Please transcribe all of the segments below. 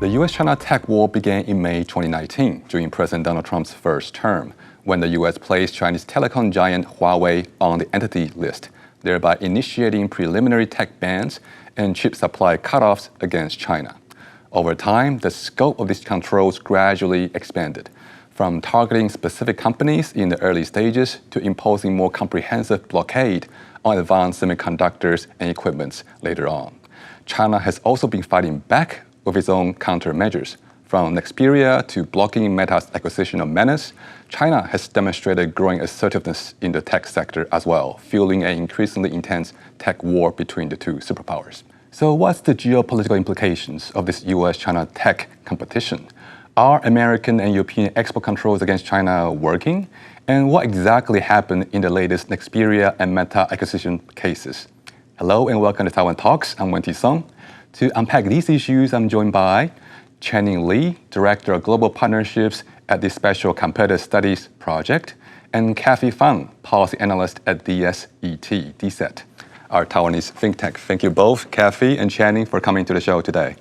The US-China tech war began in May 2019 during President Donald Trump's first term, when the US placed Chinese telecom giant Huawei on the entity list, thereby initiating preliminary tech bans and chip supply cutoffs against China. Over time, the scope of these controls gradually expanded, from targeting specific companies in the early stages to imposing more comprehensive blockade on advanced semiconductors and equipment later on. China has also been fighting back with its own countermeasures. From Nexperia to blocking Meta's acquisition of Menace, China has demonstrated growing assertiveness in the tech sector as well, fueling an increasingly intense tech war between the two superpowers. So what's the geopolitical implications of this US-China tech competition? Are American and European export controls against China working? And what exactly happened in the latest Nexperia and Meta acquisition cases? Hello and welcome to Taiwan Talks. I'm Wen Song. To unpack these issues, I'm joined by Channing Li, Director of Global Partnerships at the Special Competitive Studies Project, and Kathy Fang, Policy Analyst at DSET, our Taiwanese think tank. Thank you both, Kathy and Channing, for coming to the show today.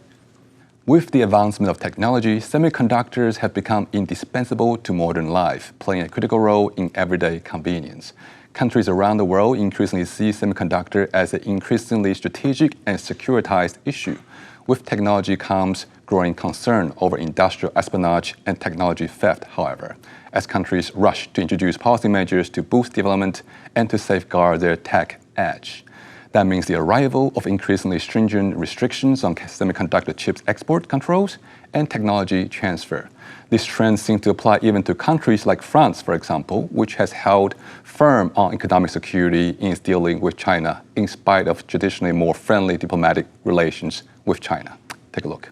With the advancement of technology, semiconductors have become indispensable to modern life, playing a critical role in everyday convenience. Countries around the world increasingly see semiconductor as an increasingly strategic and securitized issue. With technology comes growing concern over industrial espionage and technology theft, however, as countries rush to introduce policy measures to boost development and to safeguard their tech edge. That means the arrival of increasingly stringent restrictions on semiconductor chips export controls and technology transfer. This trend seems to apply even to countries like France, for example, which has held firm on economic security in its dealing with China, in spite of traditionally more friendly diplomatic relations with China. Take a look.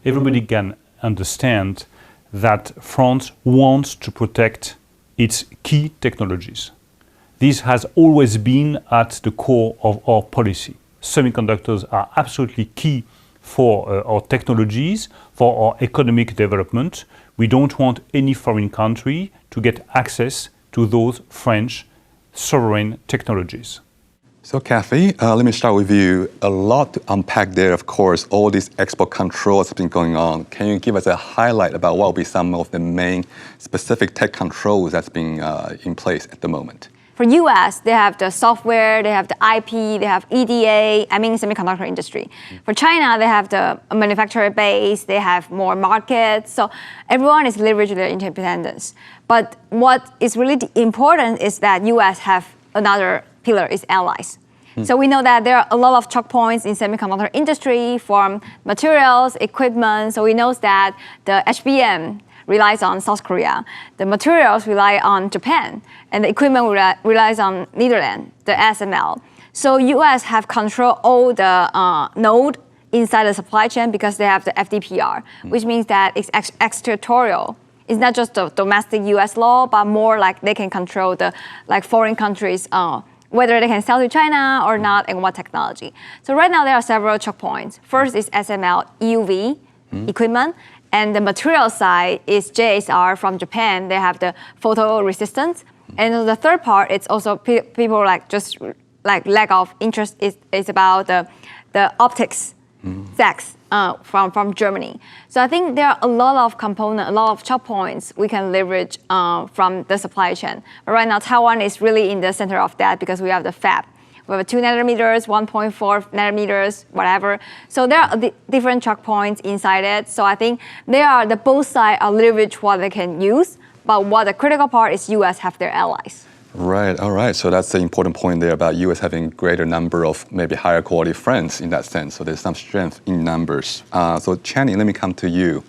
Everybody can understand that France wants to protect its key technologies. This has always been at the core of our policy. Semiconductors are absolutely key for our technologies, for our economic development. We don't want any foreign country to get access to those French sovereign technologies. So Kathy, let me start with you. A lot to unpack there, of course. All these export controls have been going on. Can you give us a highlight about what will be some of the main specific tech controls that's being in place at the moment? For US, they have the software, they have the IP, they have EDA, semiconductor industry. For China, they have the manufacturer base, they have more markets. So everyone is leveraging their interdependence. But what is really important is that US have another pillar, is allies. So we know that there are a lot of choke points in semiconductor industry from materials, equipment. So we know that the HBM relies on South Korea, the materials rely on Japan, and the equipment relies on Netherlands, the SML. So US have control all the node inside the supply chain because they have the FDPR, which means that it's extraterritorial. It's not just the domestic US law, but more like they can control the foreign countries, whether they can sell to China or not, and what technology. So right now there are several choke points. First is SML, EUV equipment. And the material side is JSR from Japan. They have the photo resistance. And the third part, it's also people lack of interest is about the optics stacks from Germany. So I think there are a lot of components, a lot of choke points we can leverage from the supply chain. But right now, Taiwan is really in the center of that because we have the fab. We have 2 nanometers, 1.4 nanometers, whatever. So there are different choke points inside it. So I think both sides are leverage what they can use, but what the critical part is US have their allies. Right, all right. So that's the important point there about US having greater number of maybe higher quality friends in that sense. So there's some strength in numbers. So Channing, let me come to you.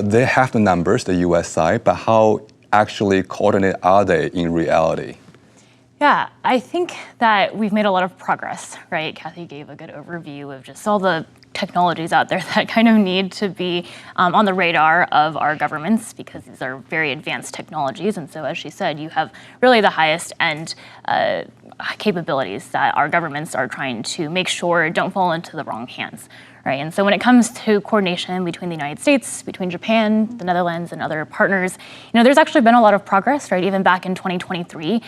They have the numbers, the US side, but how actually coordinated are they in reality? Yeah, I think that we've made a lot of progress, right? Kathy gave a good overview of just all the technologies out there that kind of need to be on the radar of our governments because these are very advanced technologies. And so, as she said, you have really the highest end capabilities that our governments are trying to make sure don't fall into the wrong hands. right? And so when it comes to coordination between the United States, between Japan, the Netherlands, and other partners, there's actually been a lot of progress, right? Even back in 2023,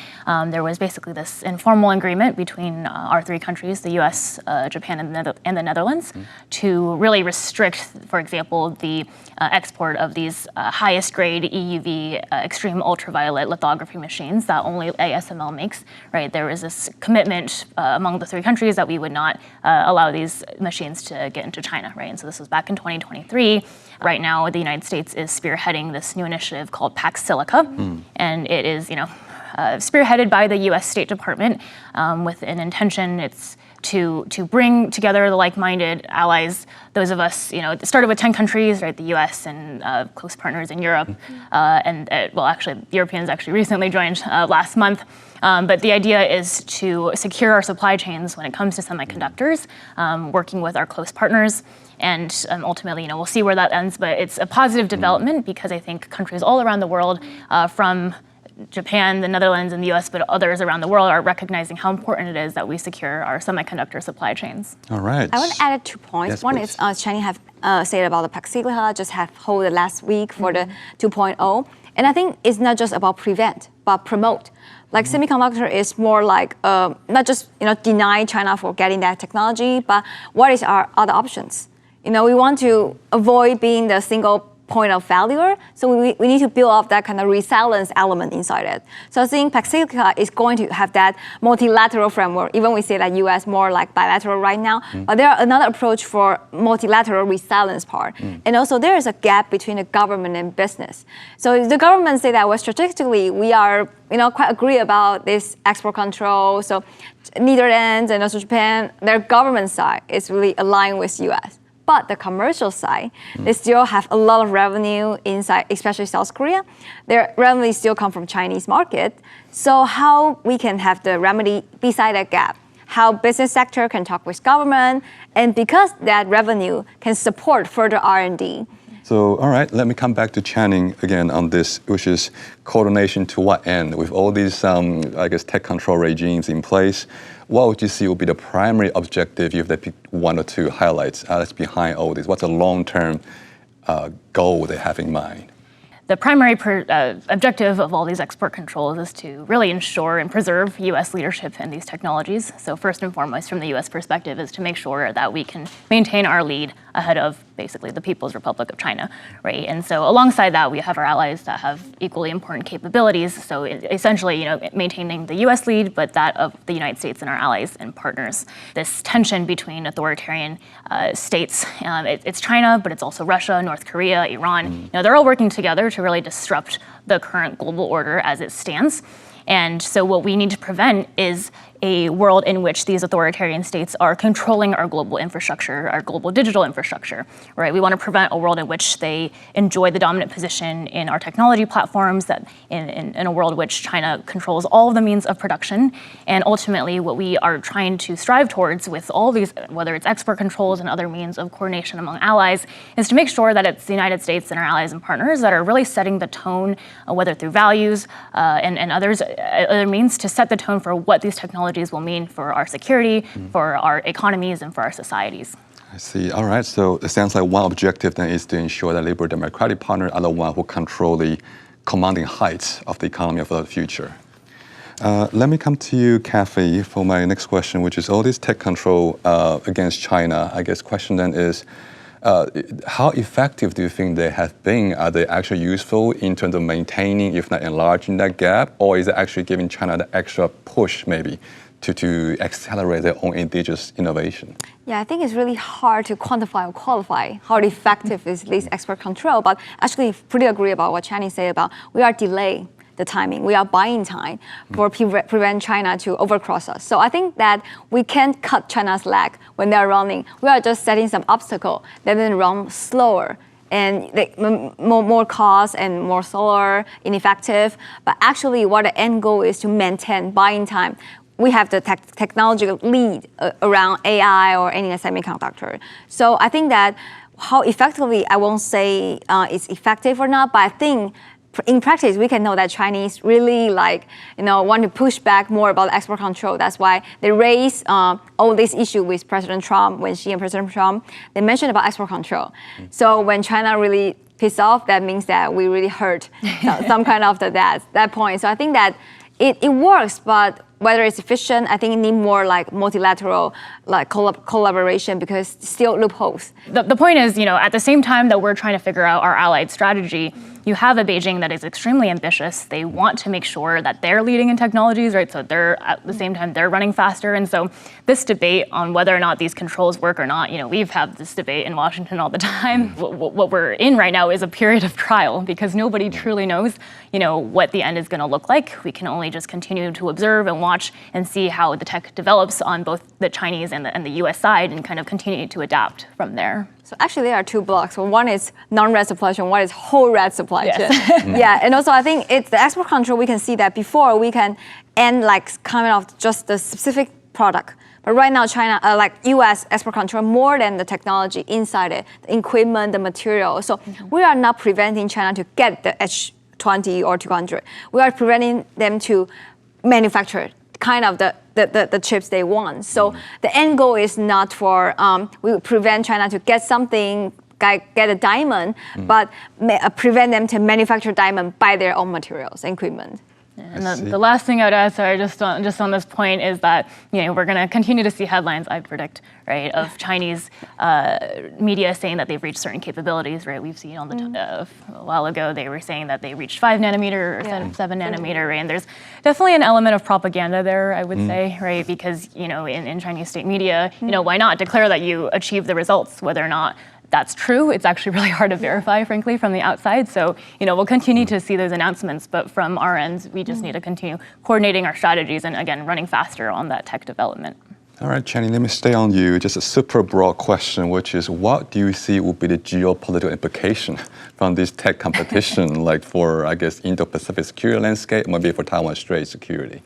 there was basically this informal agreement between our three countries, the US, Japan, and the Netherlands, to really restrict, for example, the export of these highest grade EUV extreme ultraviolet lithography machines that only ASML makes, right? There was this commitment among the three countries that we would not allow these machines to get into China, right? And so this was back in 2023. Right now, the United States is spearheading this new initiative called Pax Silica, and it is, spearheaded by the U.S. State Department with an intention. It's to bring together the like-minded allies, those of us, it started with 10 countries, right? The U.S. and close partners in Europe, actually, the Europeans actually recently joined last month. But the idea is to secure our supply chains when it comes to semiconductors, working with our close partners. And ultimately, we'll see where that ends. But it's a positive development because I think countries all around the world, from Japan, the Netherlands, and the US, but others around the world are recognizing how important it is that we secure our semiconductor supply chains. All right. I want to add 2 points. Yes, One please. is Chinese have said about the Pax Silica, just have held last week for the 2.0. And I think it's not just about prevent, but promote. Like semiconductor is more like not just deny China for getting that technology, but what is our other options? We want to avoid being the single point of failure, so we need to build up that kind of resilience element inside it. So I think Pax Silica is going to have that multilateral framework. Even we say that U.S. more like bilateral right now, but there are another approach for multilateral resilience part. And also there is a gap between the government and business. So the government say that strategically we are quite agree about this export control. So Netherlands and also Japan, their government side is really aligned with U.S. But the commercial side, they still have a lot of revenue inside, especially South Korea. Their revenue still come from Chinese market. So how we can have the remedy beside that gap? How business sector can talk with government, and because that revenue can support further R&D. So, all right, let me come back to Channing again on this, which is coordination to what end? With all these, tech control regimes in place, what would you see would be the primary objective if you have to pick one or two highlights that's behind all this? What's a long-term goal they have in mind? The primary objective of all these export controls is to really ensure and preserve U.S. leadership in these technologies. So first and foremost, from the U.S. perspective, is to make sure that we can maintain our lead ahead of basically the People's Republic of China, right? And so alongside that, we have our allies that have equally important capabilities. So essentially, maintaining the U.S. lead, but that of the United States and our allies and partners. This tension between authoritarian states, it's China, but it's also Russia, North Korea, Iran. They're all working together to really disrupt the current global order as it stands. And so what we need to prevent is a world in which these authoritarian states are controlling our global infrastructure, our global digital infrastructure, right? We want to prevent a world in which they enjoy the dominant position in our technology platforms, that in a world in which China controls all of the means of production. And ultimately, what we are trying to strive towards with all these, whether it's export controls and other means of coordination among allies, is to make sure that it's the United States and our allies and partners that are really setting the tone, whether through values and other means, to set the tone for what these technologies will mean for our security, for our economies, and for our societies. I see. All right. So it sounds like one objective then is to ensure that liberal democratic partners are the one who control the commanding heights of the economy of the future. Let me come to you, Kathy, for my next question, which is all this tech control against China. I guess question then is, how effective do you think they have been? Are they actually useful in terms of maintaining, if not enlarging that gap? Or is it actually giving China the extra push maybe to accelerate their own indigenous innovation? Yeah, I think it's really hard to quantify or qualify how effective is this export control, but actually pretty agree about what Channing said about we are delaying the timing. We are buying time for prevent China to overcross us. So I think that we can't cut China's leg when they're running. We are just setting some obstacle that then run slower and more cost and more slower, ineffective. But actually what the end goal is to maintain buying time. We have the technological lead around AI or any semiconductor. So I think that how effectively, I won't say it's effective or not, but I think in practice, we can know that Chinese really want to push back more about export control. That's why they raise all this issue with President Trump. When Xi and President Trump, they mentioned about export control. So when China really pissed off, that means that we really hurt some kind of that point. So I think that it works, but whether it's efficient, I think it needs more multilateral collaboration because still loopholes. The point is, at the same time that we're trying to figure out our allied strategy, you have a Beijing that is extremely ambitious. They want to make sure that they're leading in technologies, right? So they're at the same time they're running faster. And so this debate on whether or not these controls work or not, we've had this debate in Washington all the time. What we're in right now is a period of trial because nobody truly knows, what the end is going to look like. We can only just continue to observe and watch and see how the tech develops on both the Chinese and the US side and kind of continue to adapt from there. So actually there are two blocks. One is non-red supply chain, one is whole red supply chain. Yes. Yeah, and also I think it's the export control, we can see that before we can end kind of just the specific product. But right now China, US export control more than the technology inside it, the equipment, the material. So we are not preventing China to get the H20 or 200. We are preventing them to manufacture kind of the chips they want. So the end goal is not for, we prevent China to get something, get a diamond, but prevent them to manufacture diamond by their own materials and equipment. And the last thing I'd add, sorry, just on this point is that we're going to continue to see headlines, I predict, right, of Chinese media saying that they've reached certain capabilities, right? We've seen on a while ago they were saying that they reached 5 nanometer or 7 nanometer, right? And there's definitely an element of propaganda there, I would say, right? Because in Chinese state media, why not declare that you achieve the results, whether or not that's true. It's actually really hard to verify, frankly, from the outside. So, we'll continue to see those announcements, but from our end, we just need to continue coordinating our strategies and, again, running faster on that tech development. All right, Channing, let me stay on you. Just a super broad question, which is what do you see will be the geopolitical implication from this tech competition, for, I guess, Indo-Pacific security landscape, maybe for Taiwan-Strait security?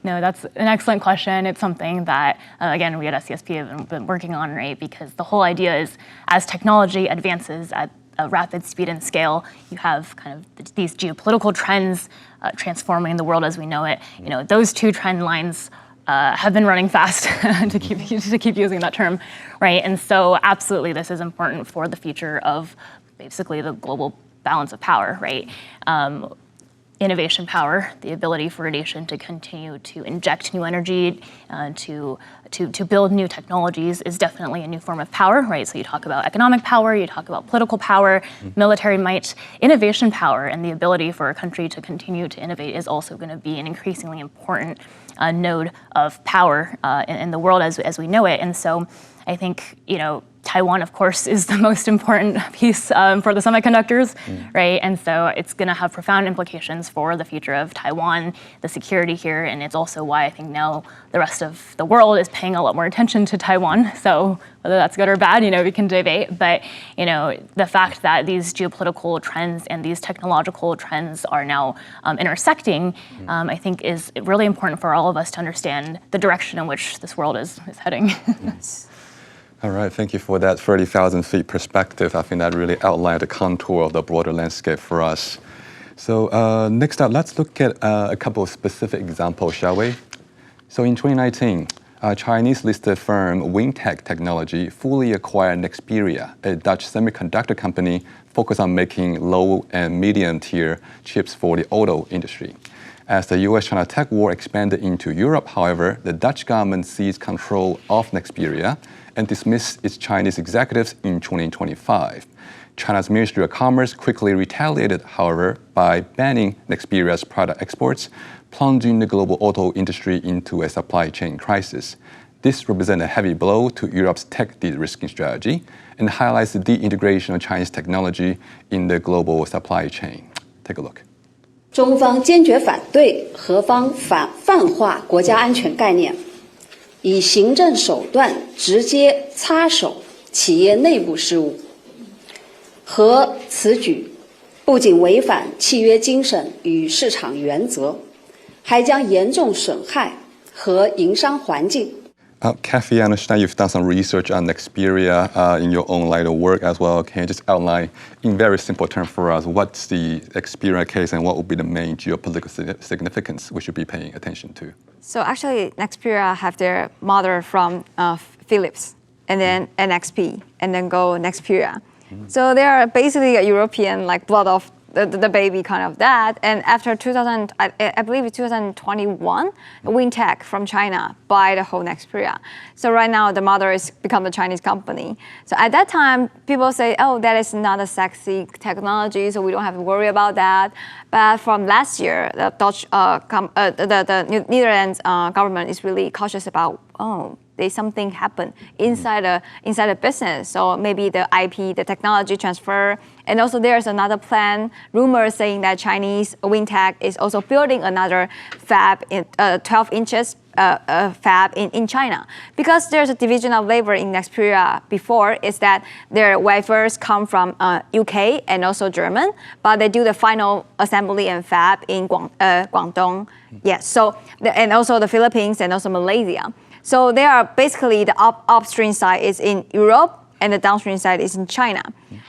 No, that's an excellent question. It's something that, again, we at SCSP have been working on, right? Because the whole idea is as technology advances at a rapid speed and scale, you have kind of these geopolitical trends transforming the world as we know it. Those two trend lines have been running fast, to keep using that term, right? And so absolutely this is important for the future of basically the global balance of power, right? Innovation power, the ability for a nation to continue to inject new energy, to build new technologies is definitely a new form of power, right? So you talk about economic power, you talk about political power, military might, innovation power, and the ability for a country to continue to innovate is also going to be an increasingly important node of power in the world as we know it. And so I think, Taiwan, of course, is the most important piece for the semiconductors, right? And so it's going to have profound implications for the future of Taiwan, the security here, and it's also why I think now the rest of the world is paying a lot more attention to Taiwan. So whether that's good or bad, we can debate. But the fact that these geopolitical trends and these technological trends are now intersecting, I think is really important for all of us to understand the direction in which this world is heading. All right, thank you for that 30,000 feet perspective. I think that really outlined the contour of the broader landscape for us. So next up, let's look at a couple of specific examples, shall we? So in 2019, Chinese listed firm Wingtech Technology fully acquired Nexperia, a Dutch semiconductor company focused on making low and medium tier chips for the auto industry. As the US-China tech war expanded into Europe, however, the Dutch government seized control of Nexperia and dismissed its Chinese executives in 2025. China's Ministry of Commerce quickly retaliated, however, by banning Nexperia's product exports, plunging the global auto industry into a supply chain crisis. This represents a heavy blow to Europe's tech de-risking strategy and highlights the de-integration of Chinese technology in the global supply chain. Take a look. 中方坚决反对何方泛化国家安全概念，以行政手段直接插手企业内部事务。和此举不仅违反契约精神与市场原则，还将严重损害和营商环境。Kathy, I understand you've done some research on Nexperia in your own line of work as well. Can you just outline in very simple terms for us what's the Nexperia case and what would be the main geopolitical significance we should be paying attention to? So actually, Nexperia have their mother from Philips, and then NXP, and then go Nexperia. So they are basically a European like blood of the baby kind of that. And after 2000, I believe it's 2021, WinTech from China buy the whole Nexperia. So right now the mother is become a Chinese company. So at that time, people say, oh, that is not a sexy technology, so we don't have to worry about that. But from last year, the Netherlands government is really cautious about, there's something happen inside a business. So maybe the IP, the technology transfer, and also there's another plan, rumors saying that Chinese WinTech is also building another fab, 12 inches fab in China. Because there's a division of labor in Nexperia before, is that their wafers come from UK and also German, but they do the final assembly and fab in Guangdong. Yes, so, and also the Philippines and also Malaysia. So they are basically the upstream side is in Europe and the downstream side is in China.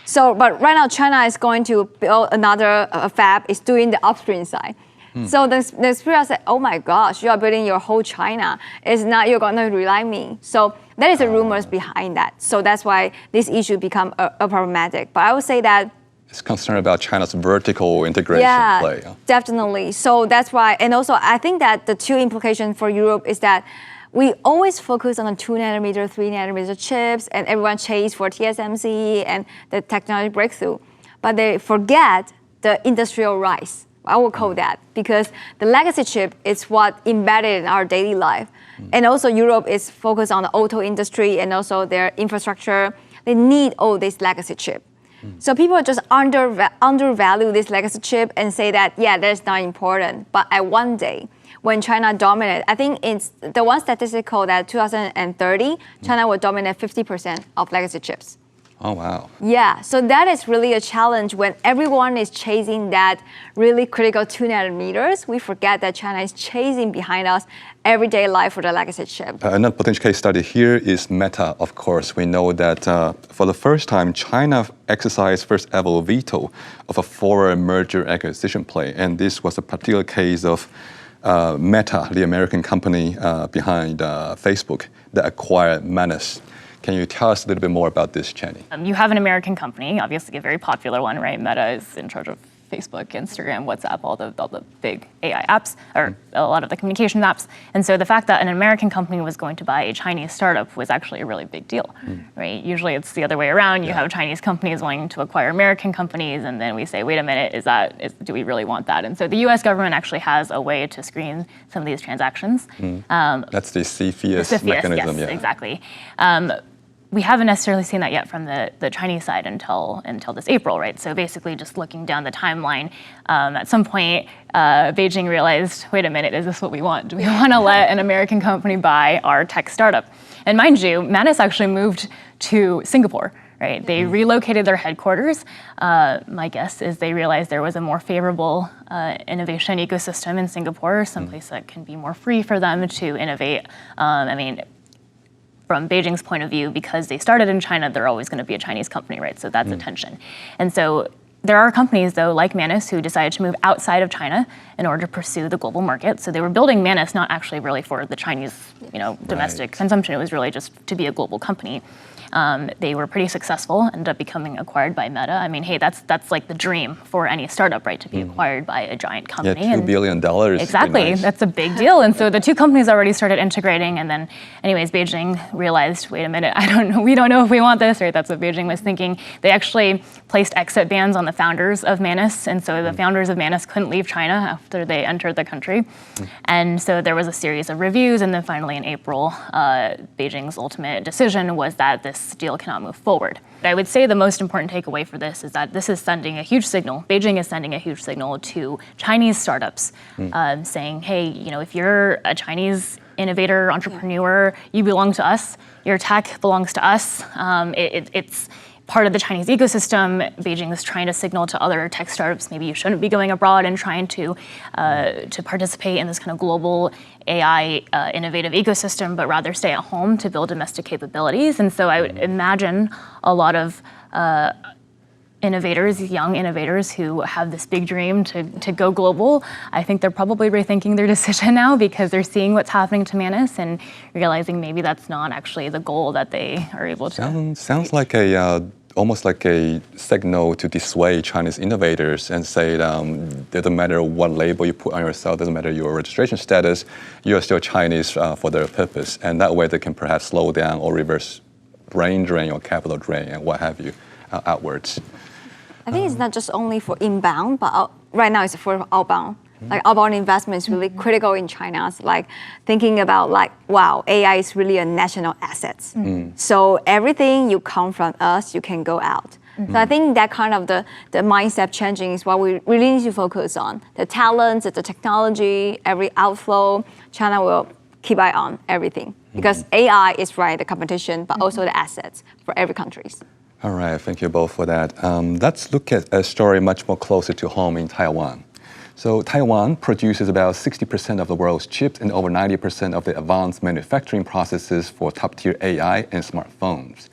So, but right now China is going to build another fab, is doing the upstream side. So the Nexperia said, oh my gosh, you are building your whole China. It's not, you're going to rely on me. So that is the rumors behind that. So that's why this issue become a problematic. But I would say that it's concerned about China's vertical integration play. Definitely. So that's why, and also I think that the two implications for Europe is that we always focus on the 2 nanometer, 3 nanometer chips, and everyone chase for TSMC and the technology breakthrough. But they forget the industrial rise. I will call that, because the legacy chip is what embedded in our daily life. And also Europe is focused on the auto industry and also their infrastructure. They need all this legacy chip. So people just undervalue this legacy chip and say that, yeah, that's not important. But at one day, when China dominates, I think it's the one statistic called that 2030, China will dominate 50% of legacy chips. Oh, wow. Yeah, so that is really a challenge when everyone is chasing that really critical 2 nanometers. We forget that China is chasing behind us everyday life for the legacy chip. Another potential case study here is Meta, of course. We know that for the first time, China exercised first ever veto of a foreign merger acquisition play. And this was a particular case of Meta, the American company behind Facebook that acquired Manus. Can you tell us a little bit more about this, Jenny? You have an American company, obviously a very popular one, right? Meta is in charge of Facebook, Instagram, WhatsApp, all the big AI apps, or a lot of the communication apps. And so the fact that an American company was going to buy a Chinese startup was actually a really big deal, right? Usually it's the other way around. You have Chinese companies wanting to acquire American companies, and then we say, wait a minute, do we really want that? And so the US government actually has a way to screen some of these transactions. That's the CFIUS mechanism. Yes, exactly. We haven't necessarily seen that yet from the Chinese side until this April, right? So basically just looking down the timeline, at some point, Beijing realized, wait a minute, is this what we want? Do we want to let an American company buy our tech startup? And mind you, Manus actually moved to Singapore, right? They relocated their headquarters. My guess is they realized there was a more favorable innovation ecosystem in Singapore, someplace that can be more free for them to innovate. From Beijing's point of view, because they started in China, they're always going to be a Chinese company, right? So that's a tension. And so there are companies, though, like Manus, who decided to move outside of China in order to pursue the global market. So they were building Manus not actually really for the Chinese, domestic consumption. It was really just to be a global company. They were pretty successful, ended up becoming acquired by Meta. I mean, hey, that's like the dream for any startup, right? To be acquired by a giant company. Yeah, $2 billion. Exactly, nice. That's a big deal. And so the two companies already started integrating, and then, anyways, Beijing realized, wait a minute, we don't know if we want this, right? That's what Beijing was thinking. They actually placed exit bans on the founders of Manus, and so the founders of Manus couldn't leave China after they entered the country. And so there was a series of reviews, and then finally in April, Beijing's ultimate decision was that this deal cannot move forward. But I would say the most important takeaway for this is that this is sending a huge signal. Beijing is sending a huge signal to Chinese startups, saying, hey, if you're a Chinese innovator, entrepreneur, you belong to us. Your tech belongs to us. It's part of the Chinese ecosystem. Beijing is trying to signal to other tech startups, maybe you shouldn't be going abroad and trying to participate in this kind of global AI innovative ecosystem, but rather stay at home to build domestic capabilities. And so I would imagine a lot of innovators, young innovators who have this big dream to go global, I think they're probably rethinking their decision now because they're seeing what's happening to Manus and realizing maybe that's not actually the goal that they are able to. Sounds like almost like a signal to dissuade Chinese innovators and say doesn't matter what label you put on yourself, doesn't matter your registration status, you're still Chinese for their purpose. And that way they can perhaps slow down or reverse brain drain or capital drain and what have you outwards. I think it's not just only for inbound, but right now it's for outbound. Like outbound investment is really critical in China. It's like thinking about like, wow, AI is really a national asset. So everything you come from us, you can go out. So I think that kind of the mindset changing is what we really need to focus on. The talents, the technology, every outflow, China will keep eye on everything. Because AI is the competition, but also the assets for every country. All right, thank you both for that. Let's look at a story much more closer to home in Taiwan. So Taiwan produces about 60% of the world's chips and over 90% of the advanced manufacturing processes for top-tier AI and smartphones.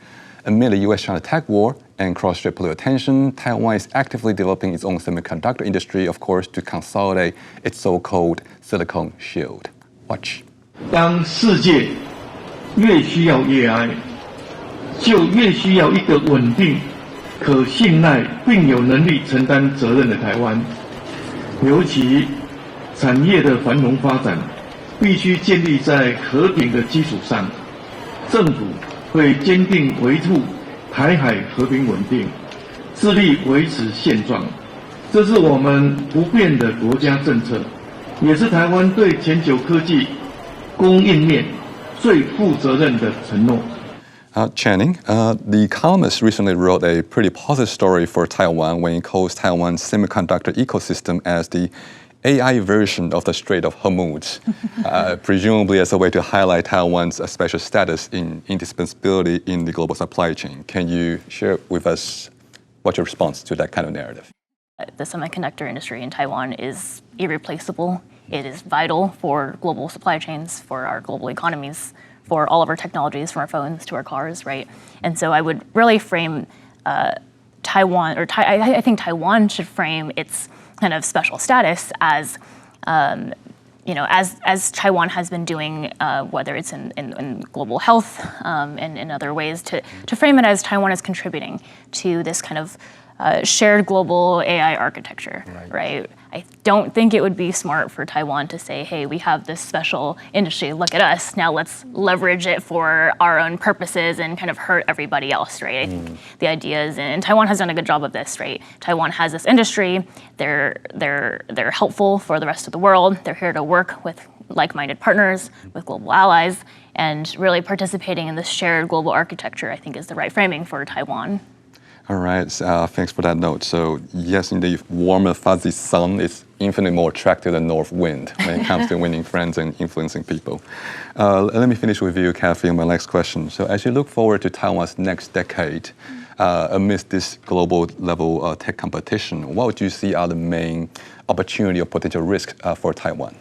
Amid the US-China tech war and cross-strait political tension, Taiwan is actively developing its own semiconductor industry, of course, to consolidate its so-called silicon shield. Watch. 当世界越需要AI，就越需要一个稳定、可信赖并有能力承担责任的台湾。尤其产业的繁荣发展，必须建立在和平的基础上。政府会坚定维护台海和平稳定，致力维持现状。这是我们不变的国家政策，也是台湾对全球科技供应链最负责任的承诺。Channing, The Economist recently wrote a pretty positive story for Taiwan when it calls Taiwan's semiconductor ecosystem as the AI version of the Strait of Hormuz, presumably as a way to highlight Taiwan's special status in indispensability in the global supply chain. Can you share with us what's your response to that kind of narrative? The semiconductor industry in Taiwan is irreplaceable. It is vital for global supply chains, for our global economies, for all of our technologies, from our phones to our cars, right? And so I would really frame Taiwan, or I think Taiwan should frame its kind of special status as, as Taiwan has been doing, whether it's in global health and in other ways, to frame it as Taiwan is contributing to this kind of shared global AI architecture, right? I don't think it would be smart for Taiwan to say, hey, we have this special industry, look at us, now let's leverage it for our own purposes and kind of hurt everybody else, right? I think the idea is, and Taiwan has done a good job of this, right? Taiwan has this industry, they're helpful for the rest of the world, they're here to work with like-minded partners, with global allies, and really participating in this shared global architecture, I think, is the right framing for Taiwan. All right, thanks for that note. So yes, indeed, warmer, fuzzy sun is infinitely more attractive than north wind when it comes to winning friends and influencing people. Let me finish with you, Kathy, on my next question. So as you look forward to Taiwan's next decade, amidst this global level tech competition, what would you see are the main opportunity or potential risks for Taiwan?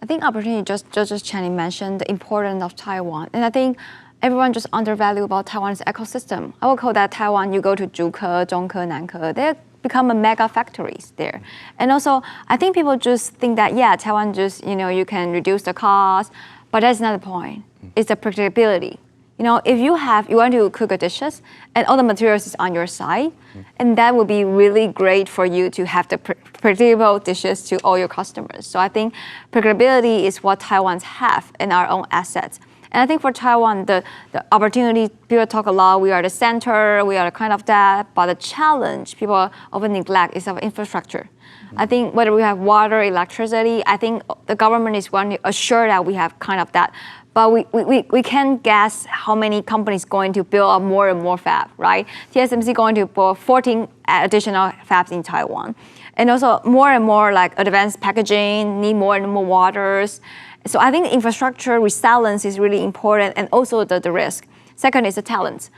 I think opportunity, just Channing mentioned the importance of Taiwan. And I think everyone just undervalue about Taiwan's ecosystem. I would call that Taiwan, you go to Zhuke, Zhongke, Nanke, they become a mega factories there. And also, I think people just think that, yeah, Taiwan just, you can reduce the cost, but that's not the point. It's the predictability. If you want to cook a dishes and all the materials is on your side, and that would be really great for you to have the predictable dishes to all your customers. So I think predictability is what Taiwans have in our own assets. And I think for Taiwan, the opportunity, people talk a lot, we are the center, we are kind of that, but the challenge people often neglect is of infrastructure. I think whether we have water, electricity, I think the government is going to assure that we have kind of that. But we can't guess how many companies going to build up more and more fab, right? TSMC going to build 14 additional fabs in Taiwan. And also more and more like advanced packaging, need more and more waters. So I think infrastructure resilience is really important, and also the risk. Second is the talent.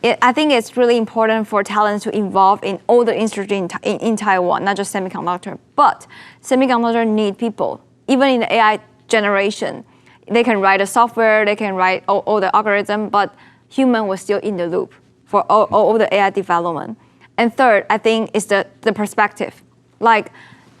I think it's really important for talents to involve in all the industry in Taiwan, not just semiconductor. But semiconductor need people. Even in the AI generation, they can write the software, they can write all the algorithm, but human was still in the loop for all the AI development. And third, I think is the perspective. Like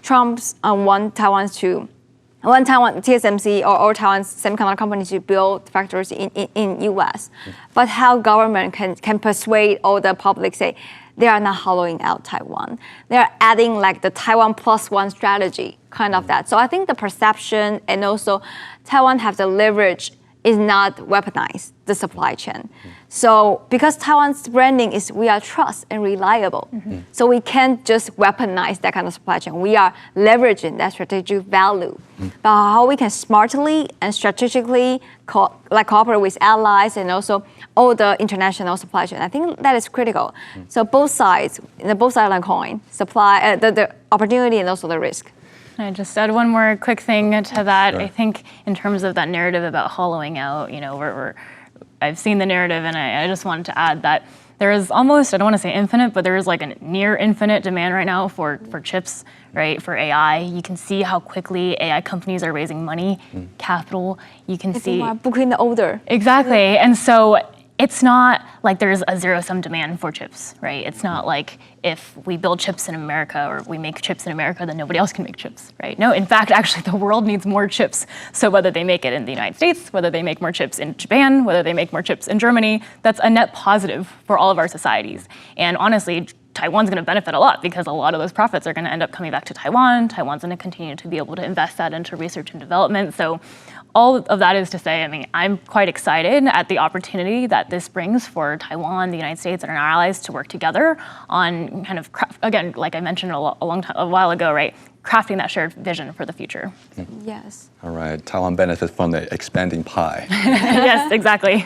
Trump's want Taiwan TSMC or Taiwan's semiconductor companies to build factories in US. But how government can persuade all the public, say, they are not hollowing out Taiwan. They are adding like the Taiwan +1 strategy, kind of that. So I think the perception and also Taiwan have the leverage is not weaponize the supply chain. So because Taiwan's branding is we are trust and reliable, so we can't just weaponize that kind of supply chain. We are leveraging that strategic value. But how we can smartly and strategically cooperate with allies and also all the international supply chain, I think that is critical. So both sides of the coin, supply, the opportunity and also the risk. I just add one more quick thing to that. Sure. I think in terms of that narrative about hollowing out, I've seen the narrative, and I just wanted to add that there is almost, I don't want to say infinite, but there is like a near infinite demand right now for chips, right, for AI. You can see how quickly AI companies are raising money, capital. You can see Booking the order. Exactly, and so it's not like there's a zero-sum demand for chips, right? It's not like if we build chips in America or we make chips in America, then nobody else can make chips, right? No, in fact, actually, the world needs more chips. So whether they make it in the United States, whether they make more chips in Japan, whether they make more chips in Germany, that's a net positive for all of our societies. And honestly, Taiwan's going to benefit a lot because a lot of those profits are going to end up coming back to Taiwan. Taiwan's going to continue to be able to invest that into research and development. So all of that is to say, I mean, I'm quite excited at the opportunity that this brings for Taiwan, the United States, and our allies to work together on kind of, again, like I mentioned a while ago, right, crafting that shared vision for the future. Yes. All right, Taiwan benefits from the expanding pie. Yes, exactly.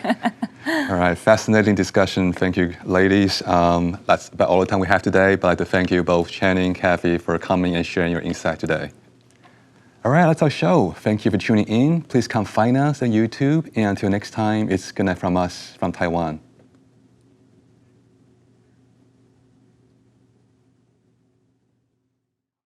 All right, fascinating discussion. Thank you, ladies. That's about all the time we have today, but I'd like to thank you both, Channing, Kathy, for coming and sharing your insight today. All right, that's our show. Thank you for tuning in. Please come find us on YouTube. And until next time, it's good night from us from Taiwan.